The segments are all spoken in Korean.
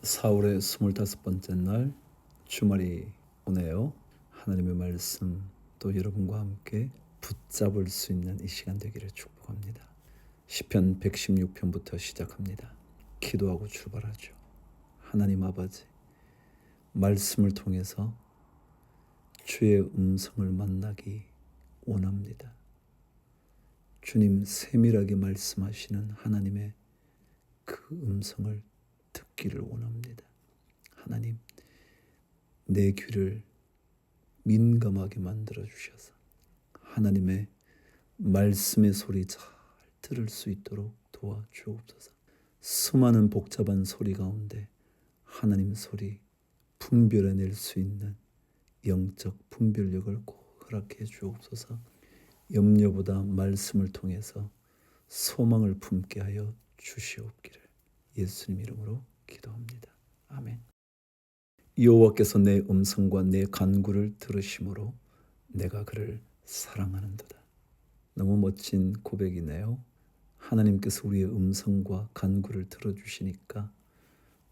사울의 25번째 날 주말이 오네요. 하나님의 말씀 또 여러분과 함께 붙잡을 수 있는 이 시간 되기를 축복합니다. 시편 116편부터 시작합니다. 기도하고 출발하죠. 하나님 아버지, 말씀을 통해서 주의 음성을 만나기 원합니다. 주님 세밀하게 말씀하시는 하나님의 그 음성을 듣기를 원합니다. 하나님, 내 귀를 민감하게 만들어 주셔서 하나님의 말씀의 소리 잘 들을 수 있도록 도와주옵소서. 수많은 복잡한 소리 가운데 하나님 소리 분별해낼 수 있는 영적 분별력을 꼭 허락해 주옵소서. 염려보다 말씀을 통해서 소망을 품게 하여 주시옵기를 예수님 이름으로 기도합니다. 아멘. 여호와께서 내 음성과 내 간구를 들으심으로 내가 그를 사랑하는도다. 너무 멋진 고백이네요. 하나님께서 우리의 음성과 간구를 들어주시니까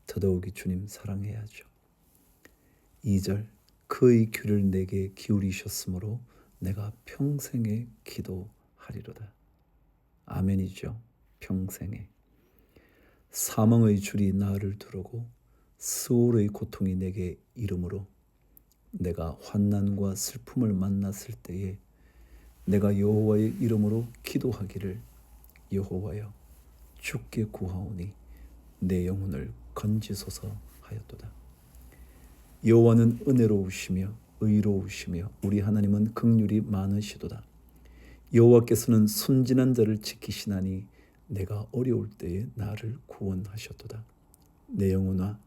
더더욱이 주님 사랑해야죠. 2절, 그의 귀를 내게 기울이셨으므로 내가 평생에 기도하리로다. 아멘이죠. 평생에. 사망의 줄이 나를 두르고 스올의 고통이 내게 이름으로 내가 환난과 슬픔을 만났을 때에 내가 여호와의 이름으로 기도하기를 여호와여 주께 구하오니 내 영혼을 건지소서 하였도다. 여호와는 은혜로우시며 의로우시며 우리 하나님은 긍휼이 많으시도다. 여호와께서는 순진한 자를 지키시나니 내가 어려울 때에 나를 구원하셨도다. 내 영혼아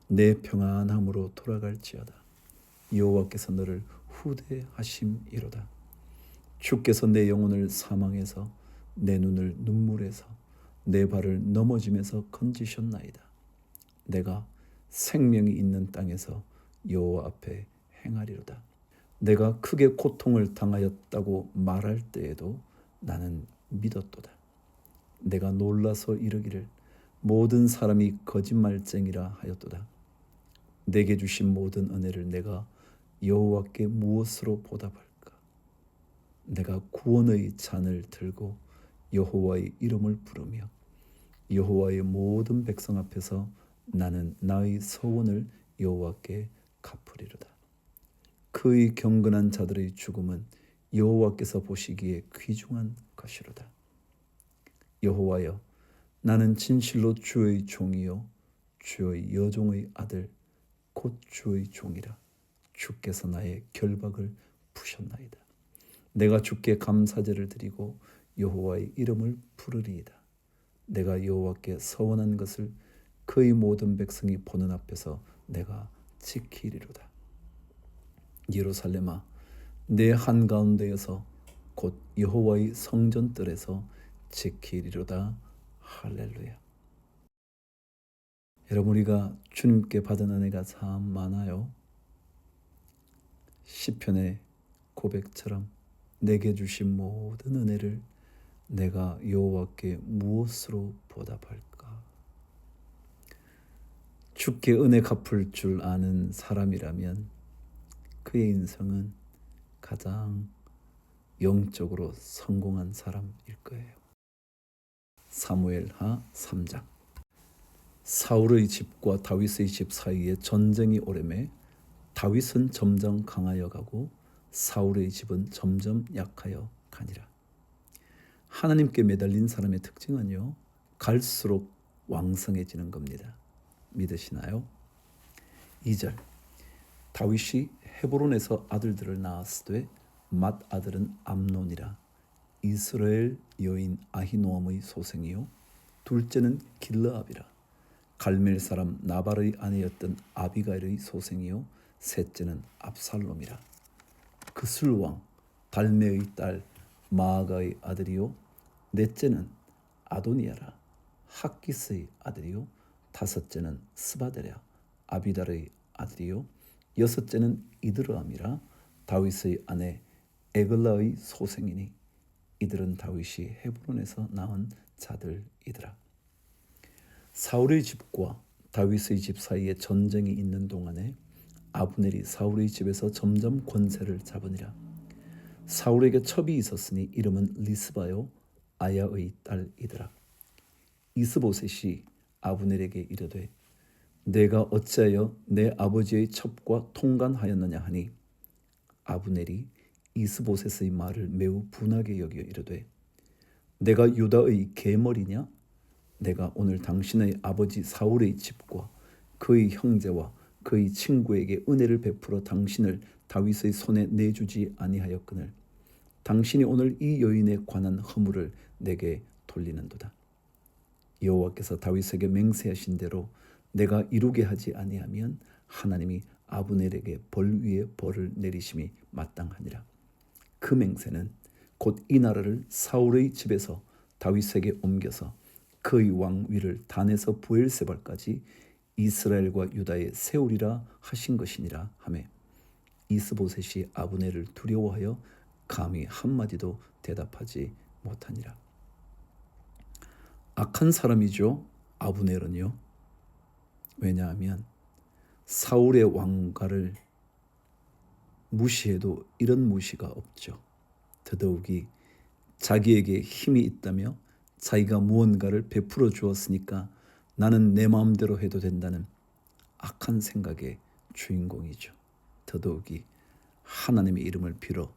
내 평안함으로 돌아갈지어다. 여호와께서 너를 후대하심이로다. 주께서 내 영혼을 사망에서 내 눈을 눈물에서 내 발을 넘어짐에서 건지셨나이다. 내가 생명이 있는 땅에서 여호와 앞에 행하리로다. 내가 크게 고통을 당하였다고 말할 때에도 나는 믿었도다. 내가 놀라서 이르기를 모든 사람이 거짓말쟁이라 하였도다. 내게 주신 모든 은혜를 내가 여호와께 무엇으로 보답할까? 내가 구원의 잔을 들고 여호와의 이름을 부르며 여호와의 모든 백성 앞에서 나는 나의 서원을 여호와께 갚으리로다. 그의 경건한 자들의 죽음은 여호와께서 보시기에 귀중한 것이로다. 여호와여, 나는 진실로 주의 종이요 주의 여종의 아들 곧 주의 종이라. 주께서 나의 결박을 푸셨나이다. 내가 주께 감사제를 드리고 여호와의 이름을 부르리이다. 내가 여호와께 서원한 것을 그의 모든 백성이 보는 앞에서 내가 지키리로다. 예루살렘아, 내 한가운데에서 곧 여호와의 성전뜰에서 지키리로다. 할렐루야. 여러분, 우리가 주님께 받은 은혜가 참 많아요. 시편의 고백처럼 내게 주신 모든 은혜를 내가 여호와께 무엇으로 보답할까? 주께 은혜 갚을 줄 아는 사람이라면 그의 인생은 가장 영적으로 성공한 사람일 거예요. 사무엘하 3장. 사울의 집과 다윗의 집 사이에 전쟁이 오래매 다윗은 점점 강하여 가고 사울의 집은 점점 약하여 가니라. 하나님께 매달린 사람의 특징은요, 갈수록 왕성해지는 겁니다. 믿으시나요? 2절, 다윗이 헤브론에서 아들들을 낳았으되 맏아들은 암논이라. 이스라엘 여인 아히노암의 소생이요 둘째는 길르압이라. 갈멜 사람 나발의 아내였던 아비가일의 소생이요 셋째는 압살롬이라. 그술왕 달메의 딸 마아가의 아들이요 넷째는 아도니아라. 학기스의 아들이요 다섯째는 스바데랴 아비달의 아들이요 여섯째는 이드르암이라. 다윗의 아내 에글라의 소생이니 이들은 다윗이 헤브론에서 낳은 자들이더라. 사울의 집과 다윗의 집 사이에 전쟁이 있는 동안에 아브넬이 사울의 집에서 점점 권세를 잡으니라. 사울에게 첩이 있었으니 이름은 리스바요 아야의 딸이더라. 이스보셋이 아브넬에게 이르되 내가 어찌하여 내 아버지의 첩과 통간하였느냐 하니 아브넬이 이스보셋의 말을 매우 분하게 여겨 이르되 내가 유다의 계머리냐? 내가 오늘 당신의 아버지 사울의 집과 그의 형제와 그의 친구에게 은혜를 베풀어 당신을 다윗의 손에 내주지 아니하였거늘 당신이 오늘 이 여인에 관한 허물을 내게 돌리는도다. 여호와께서 다윗에게 맹세하신 대로 내가 이루게 하지 아니하면 하나님이 아브넬에게 벌 위에 벌을 내리심이 마땅하니라. 그 맹세는 곧 이 나라를 사울의 집에서 다윗에게 옮겨서 그의 왕위를 단에서 부엘세발까지 이스라엘과 유다에 세우리라 하신 것이니라 하매 이스보셋이 아브넬을 두려워하여 감히 한마디도 대답하지 못하니라. 악한 사람이죠, 아브넬은요. 왜냐하면 사울의 왕가를 무시해도 이런 무시가 없죠. 더더욱이 자기에게 힘이 있다며 자기가 무언가를 베풀어 주었으니까 나는 내 마음대로 해도 된다는 악한 생각의 주인공이죠. 더더욱이 하나님의 이름을 빌어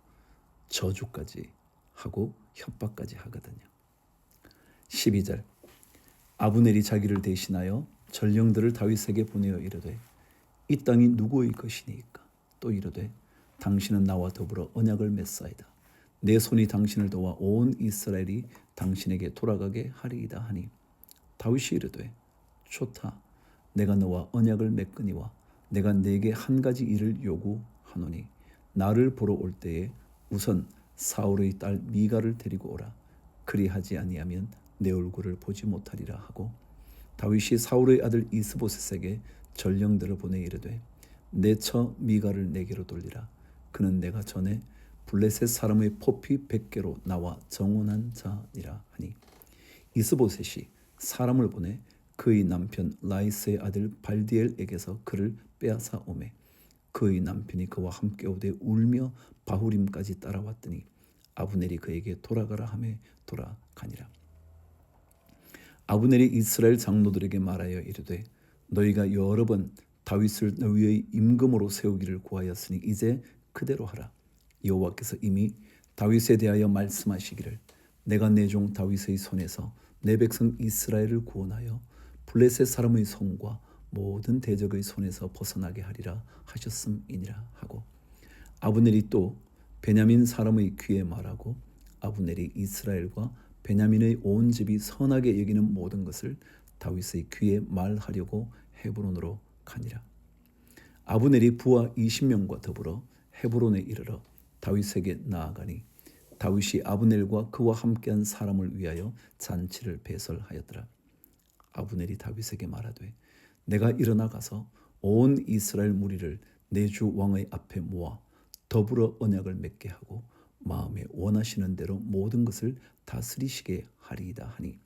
저주까지 하고 협박까지 하거든요. 12절 아브넬이 자기를 대신하여 전령들을 다윗에게 보내어 이르되 이 땅이 누구의 것이니까? 또 이르되 당신은 나와 더불어 언약을 맺사이다. 내 손이 당신을 도와 온 이스라엘이 당신에게 돌아가게 하리이다 하니 다윗이 이르되 좋다. 내가 너와 언약을 맺거니와 내가 네게 한 가지 일을 요구하노니 나를 보러 올 때에 우선 사울의 딸 미가를 데리고 오라. 그리하지 아니하면 내 얼굴을 보지 못하리라 하고 다윗이 사울의 아들 이스보셋에게 전령들을 보내 이르되 내 처 미가를 내게로 돌리라. 그는 내가 전에 블레셋 사람의 포피 100개로 나와 정원한 자니라 하니 이스보셋이 사람을 보내 그의 남편 라이스의 아들 발디엘에게서 그를 빼앗아 오매 그의 남편이 그와 함께 오되 울며 바후림까지 따라왔더니 아브넬이 그에게 돌아가라 하매 돌아가니라. 아브넬이 이스라엘 장로들에게 말하여 이르되 너희가 여러 번 다윗을 너희의 임금으로 세우기를 구하였으니 이제 그대로 하라. 여호와께서 이미 다윗에 대하여 말씀하시기를 내가 내 종 다윗의 손에서 내 백성 이스라엘을 구원하여 블레셋 사람의 손과 모든 대적의 손에서 벗어나게 하리라 하셨음이니라 하고 아브넬이 또 베냐민 사람의 귀에 말하고 아브넬이 이스라엘과 베냐민의 온 집이 선하게 여기는 모든 것을 다윗의 귀에 말하려고 헤브론으로 가니라. 아브넬이 부하 20명과 더불어 헤브론에 이르러 다윗에게 나아가니 다윗이 아브넬과 그와 함께한 사람을 위하여 잔치를 배설하였더라. 아브넬이 다윗에게 말하되 내가 일어나 가서 온 이스라엘 무리를 내 주 왕의 앞에 모아 더불어 언약을 맺게 하고 마음에 원하시는 대로 모든 것을 다스리시게 하리이다 하니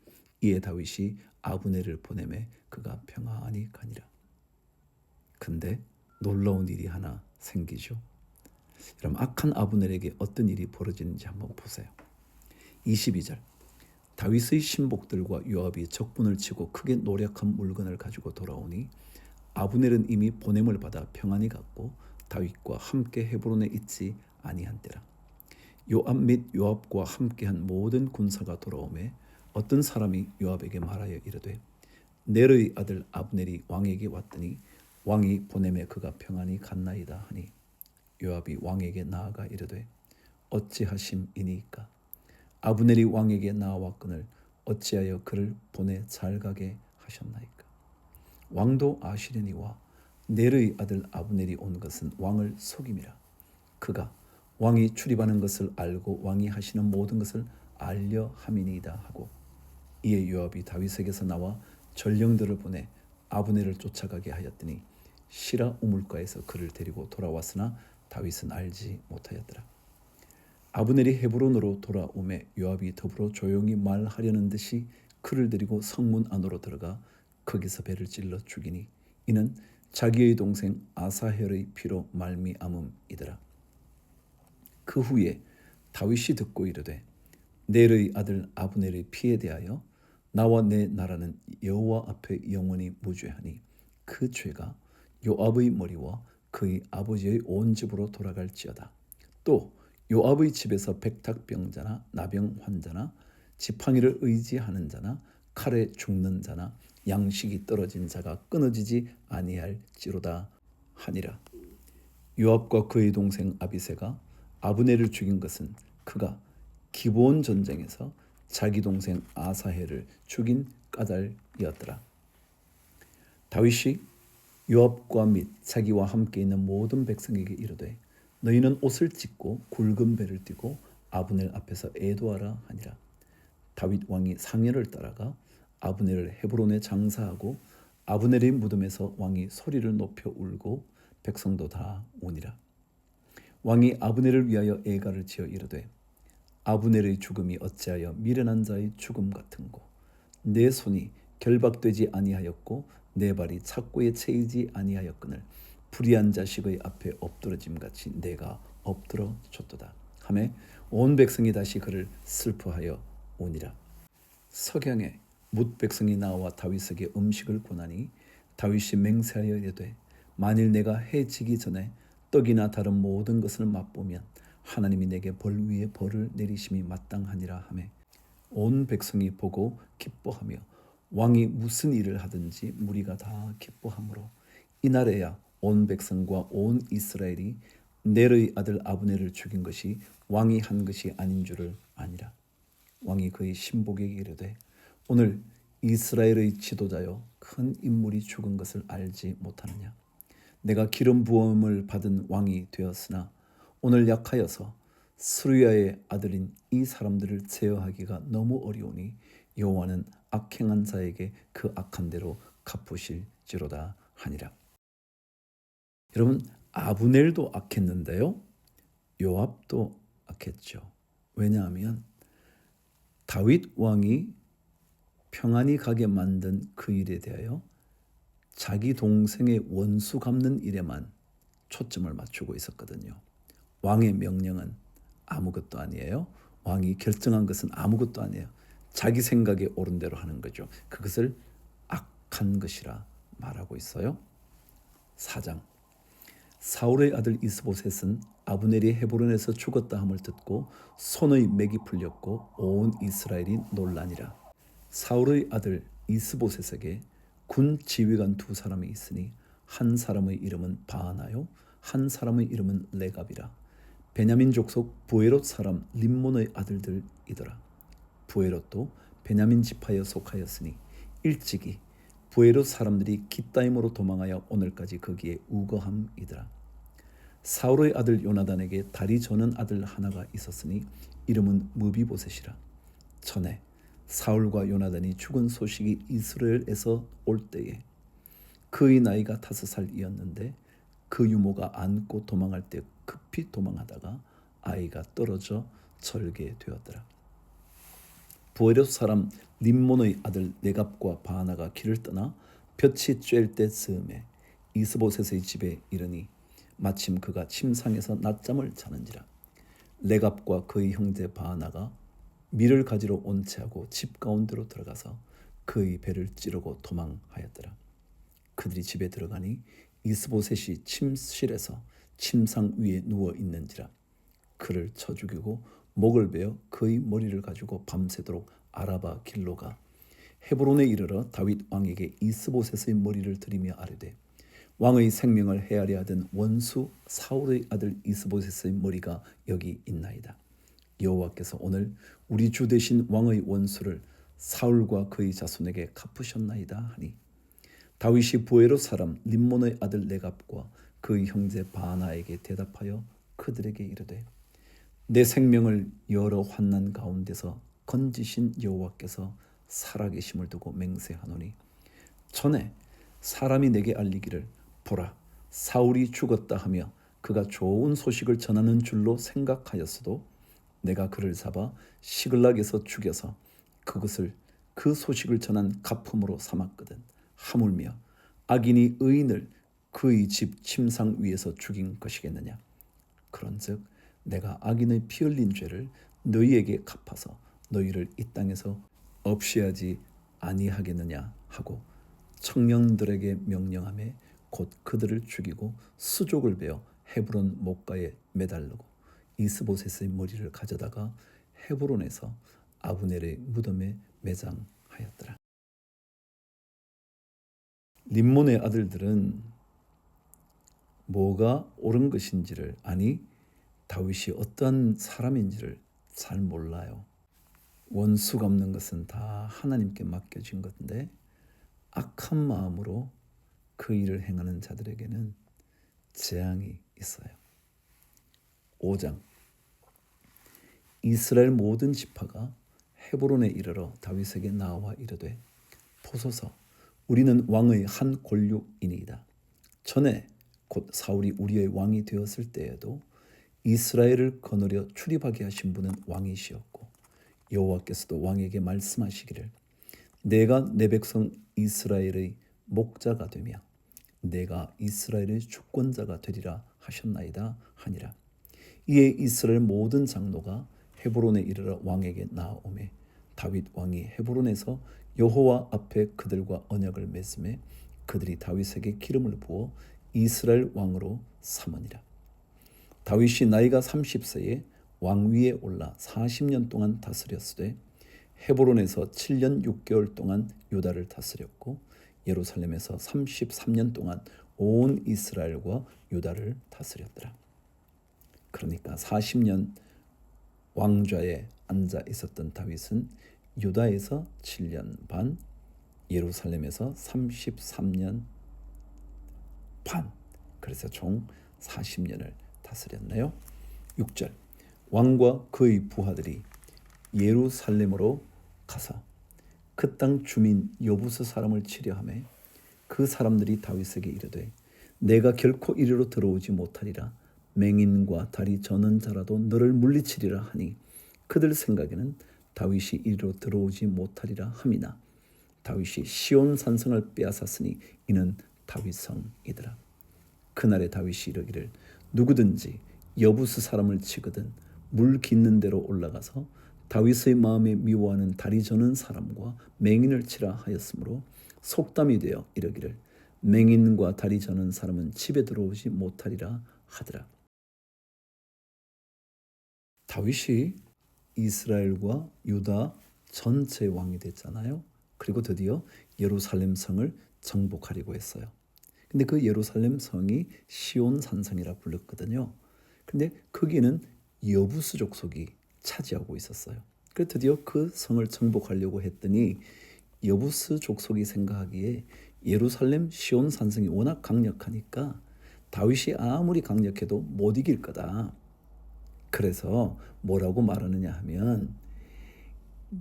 이에 다윗이 아브넬을 보내매 그가 평안히 가니라. 근데 놀라운 일이 하나 생기죠. 여러분 악한 아브넬에게 어떤 일이 벌어지는지 한번 보세요. 22절 다윗의 신복들과 요압이 적군을 치고 크게 노력한 물건을 가지고 돌아오니 아브넬은 이미 보냄을 받아 평안히 갔고 다윗과 함께 헤브론에 있지 아니한 때라. 요압 및 요압과 함께한 모든 군사가 돌아오매 어떤 사람이 요압에게 말하여 이르되 넬의 아들 아브넬이 왕에게 왔더니 왕이 보냄에 그가 평안히 갔나이다 하니 요압이 왕에게 나아가 이르되 어찌하심이니까 아브넬이 왕에게 나아왔거늘 어찌하여 그를 보내 잘 가게 하셨나이까. 왕도 아시려니와 넬의 아들 아브넬이 온 것은 왕을 속임이라. 그가 왕이 출입하는 것을 알고 왕이 하시는 모든 것을 알려 함이니이다 하고 이에 요압이 다윗에게서 나와 전령들을 보내 아브넬을 쫓아가게 하였더니 시라 우물가에서 그를 데리고 돌아왔으나 다윗은 알지 못하였더라. 아브넬이 헤브론으로 돌아오매 요압이 더불어 조용히 말하려는 듯이 그를 데리고 성문 안으로 들어가 거기서 배를 찔러 죽이니 이는 자기의 동생 아사헬의 피로 말미암음이더라. 그 후에 다윗이 듣고 이르되 넬의 아들 아브넬의 피에 대하여 나와 내 나라는 여호와 앞에 영원히 무죄하니 그 죄가 요압의 머리와 그의 아버지의 온 집으로 돌아갈지어다. 또 요압의 집에서 백탁병자나 나병 환자나 지팡이를 의지하는 자나 칼에 죽는 자나 양식이 떨어진 자가 끊어지지 아니할지로다 하니라. 요압과 그의 동생 아비새가 아브넬을 죽인 것은 그가 기브온 전쟁에서 자기 동생 아사헬을 죽인 까닭이었더라. 다윗이 요압과 및 자기와 함께 있는 모든 백성에게 이르되 너희는 옷을 찢고 굵은 배를 띠고 아브넬 앞에서 애도하라 하니라. 다윗 왕이 상현을 따라가 아브넬을 헤브론에 장사하고 아브넬의 무덤에서 왕이 소리를 높여 울고 백성도 다 오니라. 왕이 아브넬을 위하여 애가를 지어 이르되 아브넬의 죽음이 어찌하여 미련한 자의 죽음 같은고 내 손이 결박되지 아니하였고 내 발이 착고에 채이지 아니하였거늘 불의한 자식의 앞에 엎드러짐 같이 내가 엎드러졌도다 하매 온 백성이 다시 그를 슬퍼하여 오니라. 석양에 뭇 백성이 나와 다윗에게 음식을 권하니 다윗이 맹세하여 이르되 만일 내가 해 지기 전에 떡이나 다른 모든 것을 맛보면 하나님이 내게 벌 위에 벌을 내리심이 마땅하니라 하매 온 백성이 보고 기뻐하며 왕이 무슨 일을 하든지 무리가 다 기뻐하므로 이날에야 온 백성과 온 이스라엘이 넬의 아들 아브넬을 죽인 것이 왕이 한 것이 아닌 줄을 아니라. 왕이 그의 신복에게 이르되 오늘 이스라엘의 지도자여 큰 인물이 죽은 것을 알지 못하느냐. 내가 기름 부음을 받은 왕이 되었으나 오늘 약하여서 스루야의 아들인 이 사람들을 제어하기가 너무 어려우니 여호와는 악행한 자에게 그 악한 대로 갚으실지로다 하니라. 여러분, 아브넬도 악했는데요, 요압도 악했죠. 왜냐하면 다윗 왕이 평안히 가게 만든 그 일에 대하여 자기 동생의 원수 갚는 일에만 초점을 맞추고 있었거든요. 왕의 명령은 아무것도 아니에요. 왕이 결정한 것은 아무것도 아니에요. 자기 생각에 옳은 대로 하는 거죠. 그것을 악한 것이라 말하고 있어요. 4장 사울의 아들 이스보셋은 아브넬이 헤브론에서 죽었다 함을 듣고 손의 맥이 풀렸고 온 이스라엘이 놀라니라. 사울의 아들 이스보셋에게 군 지휘관 두 사람이 있으니 한 사람의 이름은 바하나요 한 사람의 이름은 레갑이라. 베냐민 족속 부에롯 사람 림몬의 아들들이더라. 부에롯도 베냐민 지파에 속하였으니 일찍이 부에롯 사람들이 깃다임으로 도망하여 오늘까지 거기에 우거함이더라. 사울의 아들 요나단에게 다리 저는 아들 하나가 있었으니 이름은 무비보셋이라. 전에 사울과 요나단이 죽은 소식이 이스라엘에서 올 때에 그의 나이가 5살이었는데 그 유모가 안고 도망할 때 급히 도망하다가 아이가 떨어져 절게 되었더라. 부에롯 사람 림몬의 아들 네갑과 바하나가 길을 떠나 볕이 쬐을 때 즈음에 이스보셋의 집에 이르니 마침 그가 침상에서 낮잠을 자는지라. 네갑과 그의 형제 바하나가 밀을 가지러 온 채하고 집 가운데로 들어가서 그의 배를 찌르고 도망하였더라. 그들이 집에 들어가니 이스보셋이 침실에서 침상 위에 누워 있는지라. 그를 쳐 죽이고 목을 베어 그의 머리를 가지고 밤새도록 아라바 길로 가 헤브론에 이르러 다윗 왕에게 이스보셋의 머리를 들이며 아뢰되 왕의 생명을 헤아려 하던 원수 사울의 아들 이스보셋의 머리가 여기 있나이다. 여호와께서 오늘 우리 주 되신 왕의 원수를 사울과 그의 자손에게 갚으셨나이다 하니 다윗이 부에롯 사람 림몬의 아들 네갑과 그의 형제 바하나에게 대답하여 그들에게 이르되 내 생명을 여러 환난 가운데서 건지신 여호와께서 살아계심을 두고 맹세하노니 전에 사람이 내게 알리기를 보라 사울이 죽었다 하며 그가 좋은 소식을 전하는 줄로 생각하였어도 내가 그를 잡아 시글락에서 죽여서 그것을 그 소식을 전한 가품으로 삼았거든. 하물며 악인이 의인을 그의 집 침상 위에서 죽인 것이겠느냐. 그런즉 내가 악인의 피 흘린 죄를 너희에게 갚아서 너희를 이 땅에서 없이하지 아니하겠느냐 하고 청년들에게 명령하며 곧 그들을 죽이고 수족을 베어 헤브론 목가에 매달르고 이스보셋의 머리를 가져다가 헤브론에서 아브넬의 무덤에 매장하였더라. 림몬의 아들들은 뭐가 옳은 것인지를, 아니 다윗이 어떠한 사람인지를 잘 몰라요. 원수 갚는 것은 다 하나님께 맡겨진 건데 악한 마음으로 그 일을 행하는 자들에게는 재앙이 있어요. 5장. 이스라엘 모든 지파가 헤브론에 이르러 다윗에게 나와 이르되 보소서 우리는 왕의 한 권력이니이다. 전에 곧 사울이 우리의 왕이 되었을 때에도 이스라엘을 거느려 출입하게 하신 분은 왕이시었고 여호와께서도 왕에게 말씀하시기를 내가 내 백성 이스라엘의 목자가 되며 내가 이스라엘의 주권자가 되리라 하셨나이다 하니라. 이에 이스라엘 모든 장로가 헤브론에 이르러 왕에게 나아오매 다윗 왕이 헤브론에서 여호와 앞에 그들과 언약을 맺음에 그들이 다윗에게 기름을 부어 이스라엘 왕으로 삼으니라. 다윗이 나이가 30세에 왕위에 올라 40년 동안 다스렸으되 헤브론에서 7년 6개월 동안 유다를 다스렸고 예루살렘에서 33년 동안 온 이스라엘과 유다를 다스렸더라. 그러니까 40년 왕좌에 앉아 있었던 다윗은 유다에서 7년 반, 예루살렘에서 33년 반, 그래서 총 40년을 다스렸나요? 6절. 왕과 그의 부하들이 예루살렘으로 가서 그 땅 주민 여부스 사람을 치려하며 그 사람들이 다윗에게 이르되 내가 결코 이리로 들어오지 못하리라. 맹인과 다리 저는 자라도 너를 물리치리라 하니 그들 생각에는 다윗이 이리로 들어오지 못하리라 함이나 다윗이 시온 산성을 빼앗았으니 이는 다윗 성이더라. 그날에 다윗이 이르기를 누구든지 여부스 사람을 치거든 물 깃는 데로 올라가서 다윗의 마음에 미워하는 다리 저는 사람과 맹인을 치라 하였으므로 속담이 되어 이르기를 맹인과 다리 저는 사람은 집에 들어오지 못하리라 하더라. 다윗이 이스라엘과 유다 전체 왕이 됐잖아요. 그리고 드디어 예루살렘 성을 정복하려고 했어요. 근데 그 예루살렘 성이 시온 산성이라 불렀거든요. 근데 거기는 여부스 족속이 차지하고 있었어요. 그래서 드디어 그 성을 정복하려고 했더니 여부스 족속이 생각하기에 예루살렘 시온 산성이 워낙 강력하니까 다윗이 아무리 강력해도 못 이길 거다. 그래서 뭐라고 말하느냐 하면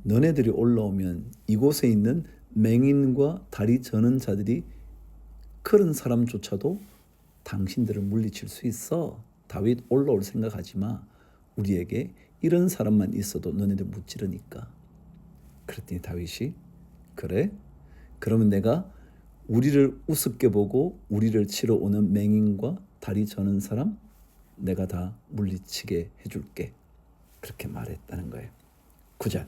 너네들이 올라오면 이곳에 있는 맹인과 다리 저는 자들이 그런 사람조차도 당신들을 물리칠 수 있어. 다윗 올라올 생각하지 마. 우리에게 이런 사람만 있어도 너네들 무찌르니까. 그랬더니 다윗이 그래? 그러면 내가 우리를 우습게 보고 우리를 치러 오는 맹인과 다리 저는 사람 내가 다 물리치게 해줄게. 그렇게 말했다는 거예요. 9절.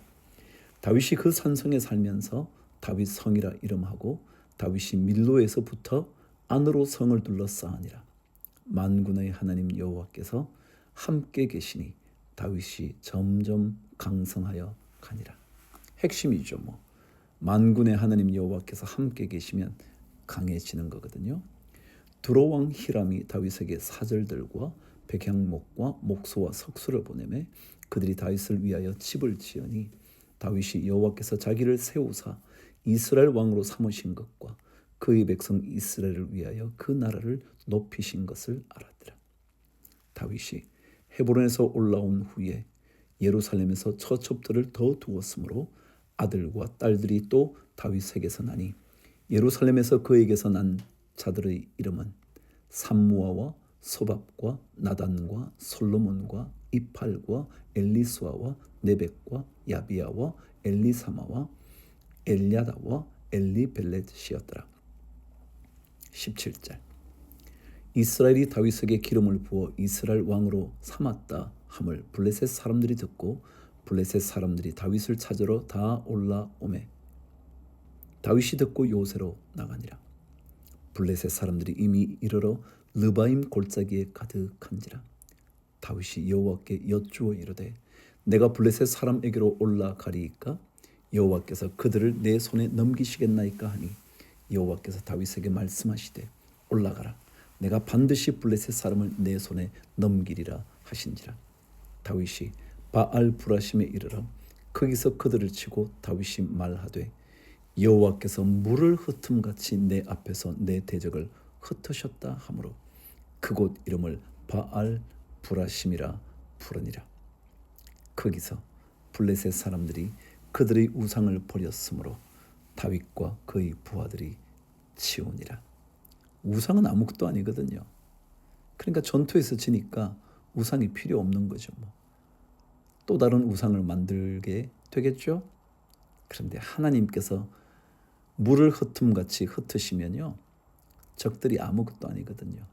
다윗이 그 산성에 살면서 다윗 성이라 이름하고 다윗이 밀로에서부터 안으로 성을 둘러싸니라. 만군의 하나님 여호와께서 함께 계시니 다윗이 점점 강성하여 가니라. 핵심이죠. 만군의 하나님 여호와께서 함께 계시면 강해지는 거거든요. 두로왕 히람이 다윗에게 사절들과 백향목과 목소와 석수를 보내매 그들이 다윗을 위하여 집을 지으니 다윗이 여호와께서 자기를 세우사 이스라엘 왕으로 삼으신 것과 그의 백성 이스라엘을 위하여 그 나라를 높이신 것을 알았더라. 다윗이 헤브론에서 올라온 후에 예루살렘에서 처첩들을 더 두었으므로 아들과 딸들이 또 다윗에게서 나니 예루살렘에서 그에게서 난 자들의 이름은 삼무아와 소밥과 나단과 솔로몬과 이팔과 엘리수아와 네벡과 야비아와 엘리사마와 엘야다와 엘리벨렛이었더라. 17절 이스라엘이 다윗에게 기름을 부어 이스라엘 왕으로 삼았다 함을 블레셋 사람들이 듣고 블레셋 사람들이 다윗을 찾으러 다 올라오매 다윗이 듣고 요새로 나가니라. 블레셋 사람들이 이미 이르러 르바임 골짜기에 가득한지라. 다윗이 여호와께 여쭈어 이르되 내가 블레셋 사람에게로 올라가리이까 여호와께서 그들을 내 손에 넘기시겠나이까 하니 여호와께서 다윗에게 말씀하시되 올라가라 내가 반드시 블레셋 사람을 내 손에 넘기리라 하신지라. 다윗이 바알 브라심에 이르러 거기서 그들을 치고 다윗이 말하되 여호와께서 물을 흩음같이 내 앞에서 내 대적을 흩으셨다 하므로 그곳 이름을 바알 브라심이라 부르니라. 거기서 블레셋 사람들이 그들의 우상을 버렸으므로 다윗과 그의 부하들이 치우니라. 우상은 아무것도 아니거든요. 그러니까 전투에서 지니까 우상이 필요 없는 거죠. 또 다른 우상을 만들게 되겠죠. 그런데 하나님께서 물을 흩음같이 흩으시면요 적들이 아무것도 아니거든요.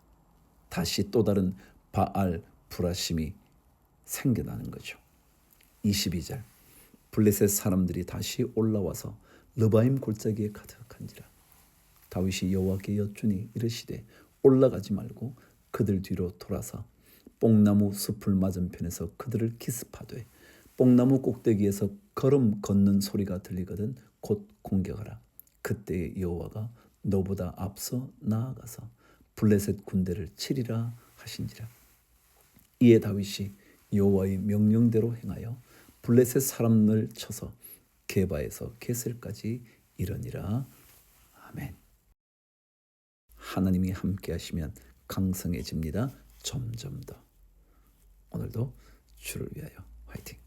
다시 또 다른 바알 브라심이 생겨나는 거죠. 22절 블레셋 사람들이 다시 올라와서 르바임 골짜기에 가득한지라. 다윗이 여호와께 여쭈니 이르시되 올라가지 말고 그들 뒤로 돌아서 뽕나무 숲을 맞은편에서 그들을 기습하되 뽕나무 꼭대기에서 걸음 걷는 소리가 들리거든 곧 공격하라. 그때에 여호와가 너보다 앞서 나아가서 블레셋 군대를 치리라 하신지라. 이에 다윗이 여호와의 명령대로 행하여 블레셋 사람을 쳐서 게바에서 게셀까지 이르니라. 아멘. 하나님이 함께 하시면 강성해집니다. 점점 더. 오늘도 주를 위하여 화이팅.